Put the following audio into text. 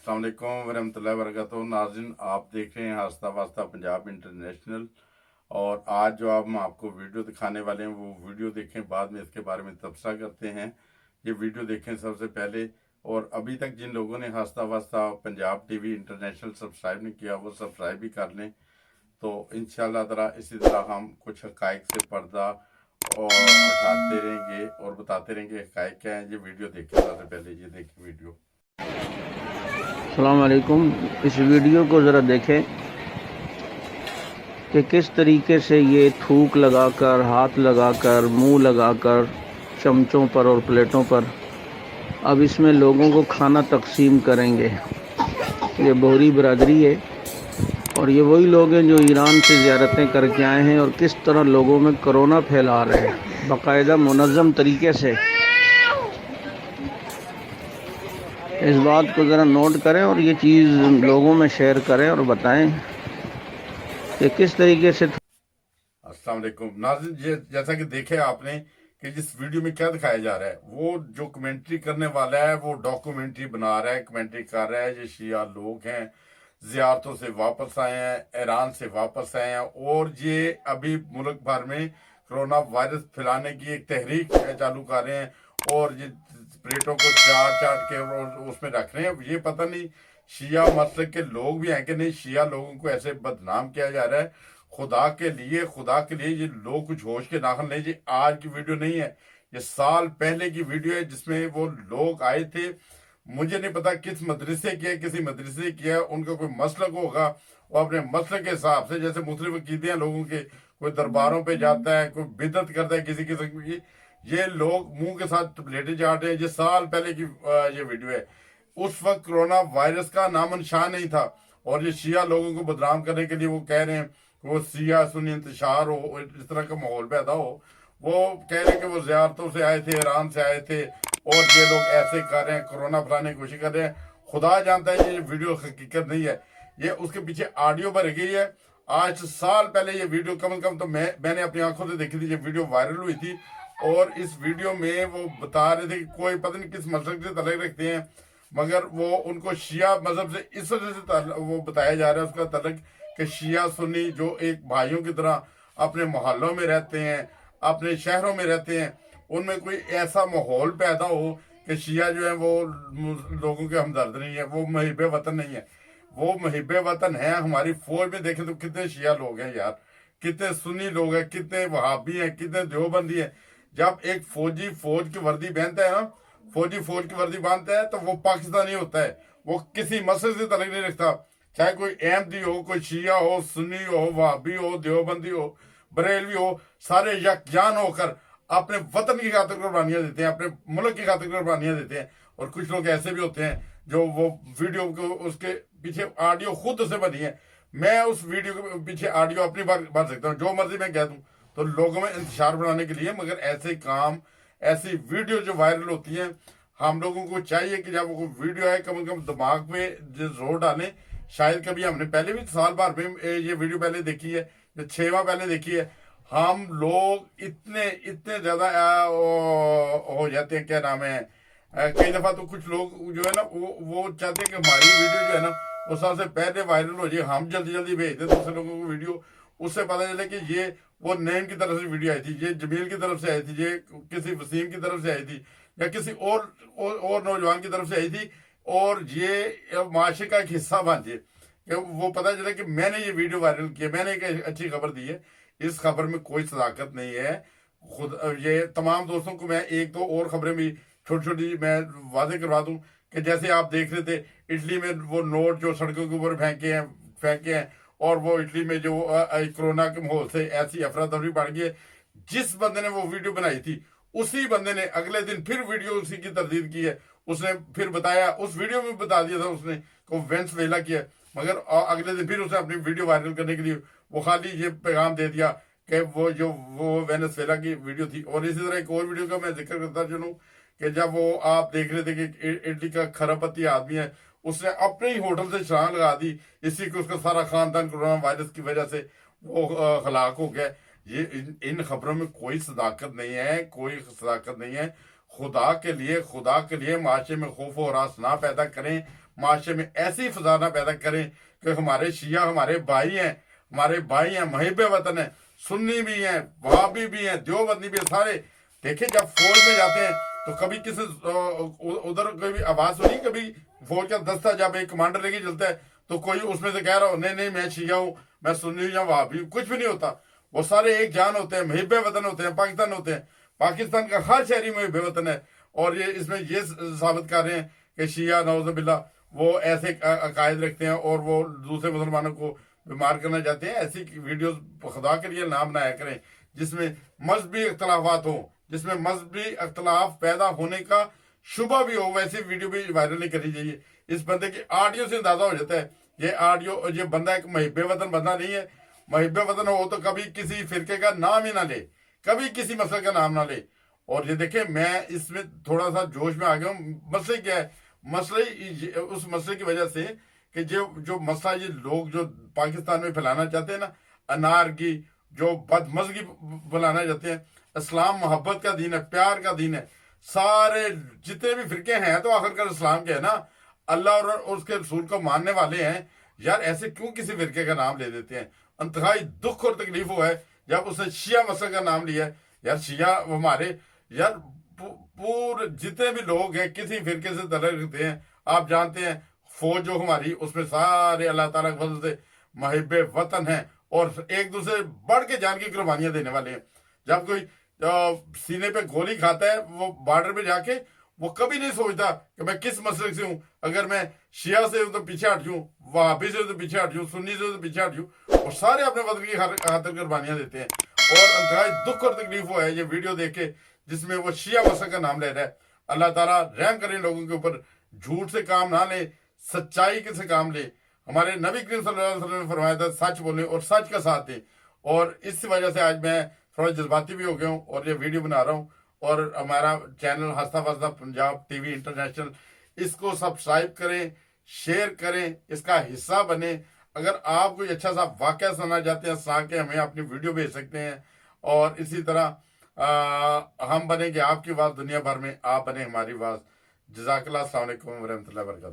अस्सलाम वालेकुम वरहमतुल्लाहि वबरकातुहू। नाज़रीन, आप देख रहे हैं हस्ता वास्ता पंजाब इंटरनेशनल। और आज जो हम आपको वीडियो दिखाने वाले हैं वो वीडियो देखें, बाद में इसके बारे में तबसरा करते हैं। ये वीडियो देखें सबसे पहले, और अभी तक जिन लोगों ने हस्ता वास्ता पंजाब टीवी इंटरनेशनल सब्सक्राइब नहीं किया वो सब्सक्राइब भी कर लें। तो इंशाल्लाह ताला इसी तरह हम कुछ हक़ाइक़ से पर्दा और उठाते रहेंगे और बताते रहेंगे हक़ाइक़ क्या हैं। ये वीडियो देखें सबसे पहले, ये देखिए वीडियो। अस्सलाम वालेकुम। इस वीडियो को ज़रा देखें कि किस तरीके से ये थूक लगाकर, हाथ लगाकर, मुंह लगाकर, चमचों पर और प्लेटों पर अब इसमें लोगों को खाना तकसीम करेंगे। ये बोहरी बरादरी है और ये वही लोग हैं जो ईरान से ज़ियारतें करके आए हैं और किस तरह लोगों में कोरोना फैला रहे हैं बाकायदा मुनज़्ज़म तरीके से। इस बात को ज़रा नोट करें और ये चीज़ लोगों में शेयर करें और बताएं कि किस तरीके से। अस्सलाम वालेकुम नाज़रीन, जैसा कि देखे आपने कि जिस वीडियो में क्या दिखाया जा रहा है, वो जो कमेंट्री करने वाला है वो डॉक्यूमेंट्री बना रहा है, कमेंट्री कर रहा है। ये शिया लोग हैं, ज़ियारतों से वापस आए हैं, ईरान से वापस आए हैं और ये अभी मुल्क भर में कोरोना वायरस फैलाने की एक तहरीक चालू कर रहे हैं और ये प्लेटों को चाट के और उसमें रख रहे हैं। ये पता नहीं शिया मसलक के लोग भी हैं कि नहीं, शिया लोगों को ऐसे बदनाम किया जा रहा है। खुदा के लिए ये लोग कुछ होश के नाखन नहीं। ये आज की वीडियो नहीं है, ये साल पहले की वीडियो है जिसमें वो लोग आए थे। मुझे नहीं पता किस मदरसे की है, किसी मदरसे की है, उनका कोई मसलक होगा। वो अपने मसलक के हिसाब से, जैसे मुख्तलिफ अकीदे हैं लोगों के, कोई दरबारों पे जाता है, कोई बिदत करता है किसी किस्म की। ये लोग मुंह के साथ प्लेटें चाट रहे हैं। ये साल पहले की ये वीडियो है। उस वक्त कोरोना वायरस का नामो निशान नहीं था और ये शिया लोगों को बदनाम करने के लिए वो कह रहे हैं वो शिया सुन्नी इंतशार हो, इस तरह का माहौल पैदा हो। वो कह रहे हैं कि वो ज़ियारतों से आए थे, ईरान से आए थे और ये लोग ऐसे कर रहे हैं, कोरोना फैलाने की कोशिश कर रहे हैं। खुदा जानता है ये वीडियो हकीकत नहीं है, ये उसके पीछे ऑडियो भर गई है। आज से साल पहले ये वीडियो कम से कम तो मैंने अपनी आंखों से देखी थी। ये वीडियो वायरल हुई थी और इस वीडियो में वो बता रहे थे कि कोई पता नहीं किस मजहब से तल्लुक रखते हैं, मगर वो उनको शिया मजहब से इस वजह से वो बताया जा रहा है उसका तल्लुक कि शिया सुन्नी जो एक भाइयों की तरह अपने मोहल्लों में रहते हैं, अपने शहरों में रहते हैं, उनमें कोई ऐसा माहौल पैदा हो कि शिया जो है वो लोगों के हमदर्द नहीं है, वो मुहिब वतन नहीं है। वो मुहिब वतन है। हमारी फौज में देखें तो कितने शिया लोग हैं यार, कितने सुन्नी लोग हैं, कितने वहाबी हैं, कितने देवबंदी हैं। जब एक फौजी फौज की वर्दी पहनता है ना, फौजी फौज की वर्दी बांधता है तो वो पाकिस्तानी होता है, वो किसी मसले से तल्लुक नहीं रखता। चाहे कोई अहमदी हो, कोई शिया हो, सुन्नी हो, वहाबी हो, देवबंदी हो, बरेलवी हो, सारे यकजान होकर अपने वतन की खातिर कुर्बानियां देते हैं, अपने मुल्क की खातिर कुर्बानियां देते हैं। और कुछ लोग ऐसे भी होते हैं जो वो वीडियो को उसके पीछे ऑडियो खुद से बनी है। मैं उस वीडियो के पीछे ऑडियो अपनी बार भर सकता हूँ, जो मर्जी मैं कह दूं, तो लोगों में इंतशार बढ़ाने के लिए। मगर ऐसे काम, ऐसी वीडियो जो वायरल होती हैं, हम लोगों को चाहिए कि जब वो वीडियो आए कम से कम दिमाग पे जोर डालें। शायद कभी हमने पहले भी साल भर में ये वीडियो पहले देखी है, जो 6 माह पहले देखी है। हम लोग इतने इतने ज्यादा हो जाते हैं, क्या नाम है, कई दफा तो कुछ लोग जो है ना वो चाहते हैं कि हमारी वीडियो जो है ना वो सबसे पहले वायरल हो जाए, हम जल्दी जल्दी भेज दें दूसरे लोगों को वीडियो। उससे पता चले कि ये वो नईम की तरफ से वीडियो आई थी, ये जमील की तरफ से आई थी, ये किसी वसीम की तरफ से आई थी, या किसी और नौजवान की तरफ से आई थी, और ये माशरे का एक हिस्सा बन जाए कि वो पता चले कि मैंने ये वीडियो वायरल किया, मैंने एक अच्छी खबर दी है। इस खबर में कोई सदाकत नहीं है। खुद ये तमाम दोस्तों को मैं एक दो और खबरें भी छोटी छोटी मैं वादे करवा दूं कि जैसे आप देख रहे थे इटली में वो नोट जो सड़कों के ऊपर फेंके हैं और वो इटली में जो कोरोना के माहौल से ऐसी अफरा तफरी बढ़ गई है। जिस बंदे ने वो वीडियो बनाई थी उसी बंदे ने अगले दिन फिर वीडियो उसी की तरदीद की है। उसने फिर बताया, उस वीडियो में बता दिया था उसने को वेनेजुएला किया, मगर अगले दिन फिर उसने अपनी वीडियो वायरल करने के लिए वो खाली ये पैगाम दे दिया कि वो वेनेजुएला की वीडियो थी। और इसी तरह एक और वीडियो का मैं जिक्र करता चलूं कि जब वो आप देख रहे थे कि इटली का खरबपति आदमी है, उसने अपने ही होटल से छलांग लगा दी, इसी को उसका सारा खानदान कोरोना वायरस की वजह से वो हलाक हो गया। ये इन खबरों में कोई सदाकत नहीं है, कोई सदाकत नहीं है। खुदा के लिए माशरे में खौफ और हरास ना पैदा करें। معاشرے میں ایسی فضا نہ پیدا کریں کہ ہمارے شیعہ ہمارے بھائی ہیں محب وطن ہیں، سنی بھی ہیں، وہابی بھی ہیں، دیوبندی بھی ہیں، سارے دیکھیں جب فوج میں جاتے ہیں تو کبھی کسی ادھر کوئی آواز سنی، کبھی فوج کا دستہ جب ایک کمانڈر لے کے چلتا ہے تو کوئی اس میں سے کہہ رہا ہو نہیں میں شیعہ ہوں، میں سنی ہوں یا وہابی ہوں، کچھ بھی نہیں ہوتا. وہ سارے ایک جان ہوتے ہیں، محب وطن ہوتے ہیں، پاکستان ہوتے ہیں. پاکستان کا ہر شہری محب وطن ہے. اور یہ اس میں یہ ثابت کر رہے ہیں کہ شیعہ نعوذ باللہ وہ ایسے عقائد رکھتے ہیں اور وہ دوسرے مسلمانوں کو بیمار کرنا چاہتے ہیں. ایسی ویڈیوز خدا کے لیے نہ بنایا کریں جس میں مذہبی اختلافات ہوں، جس میں مذہبی اختلاف پیدا ہونے کا شبہ بھی ہو. ویسی ویڈیو بھی وائرل نہیں کرنی چاہیے. اس بندے کی آڈیو سے اندازہ ہو جاتا ہے یہ بندہ ایک محب وطن بندہ نہیں ہے. محب وطن ہو تو کبھی کسی فرقے کا نام ہی نہ لے، کبھی کسی مسئلے کا نام نہ لے. اور یہ دیکھیں میں اس میں تھوڑا سا جوش میں آ گیا ہوں. مسئلہ کیا ہے؟ مسئلہ اس مسئلے کی وجہ سے کہ جو مسئلہ یہ لوگ جو پاکستان میں پھیلانا چاہتے ہیں نا، انار کی جو بدمزگی بلانا چاہتے ہیں. اسلام محبت کا دین ہے، پیار کا دین ہے. سارے جتنے بھی فرقے ہیں تو آخر کار اسلام کے ہے نا، اللہ اور اس کے رسول کو ماننے والے ہیں. یار ایسے کیوں کسی فرقے کا نام لے دیتے ہیں؟ انتہائی دکھ اور تکلیف ہوا ہے جب اس نے شیعہ مسئلہ کا نام لیا ہے. یار شیعہ ہمارے یار پورے جتنے بھی لوگ ہیں کسی فرقے سے تعلق رکھتے ہیں، آپ جانتے ہیں فوج جو ہماری اس میں سارے اللہ تعالیٰ کے فضل سے محب وطن ہیں اور ایک دوسرے بڑھ کے جان کی قربانیاں دینے والے ہیں. جب کوئی سینے پہ گولی کھاتا ہے وہ بارڈر پہ جا کے وہ کبھی نہیں سوچتا کہ میں کس مسلک سے ہوں. اگر میں شیعہ سے ہوں تو پیچھے ہٹ جوں، وہابی سے ہوں تو پیچھے ہٹ جوں، سنی سے ہوں تو پیچھے ہٹ جوں. اور سارے اپنے وطن کی خاطر قربانیاں دیتے ہیں. اور انتہائی دکھ اور تکلیف ہوا ہے یہ ویڈیو دیکھ کے جس میں وہ شیعہ مسلک کا نام لے رہا ہے. اللہ تعالیٰ رحم کریں لوگوں کے اوپر، جھوٹ سے کام نہ لے، سچائی کے سے کام لے. ہمارے نبی کریم صلی اللہ علیہ وسلم نے فرمایا تھا سچ بولیں اور سچ کا ساتھ دیں. اور اس وجہ سے آج میں تھوڑا جذباتی بھی ہو گیا ہوں اور یہ ویڈیو بنا رہا ہوں. اور ہمارا channel ہنستا وستا Punjab T V international, اس کو سبسکرائب کریں، شیئر کریں، اس کا حصہ بنیں. اگر آپ کوئی اچھا سا واقعہ سننا چاہتے ہیں سنا کے ہمیں اپنی ویڈیو بھیج سکتے ہیں. اور اسی طرح ہم بنیں گے آپ کی آواز دنیا بھر میں، آپ بنیں ہماری آواز. جزاک اللہ. السلام علیکم ورحمۃ اللہ وبرکاتہ.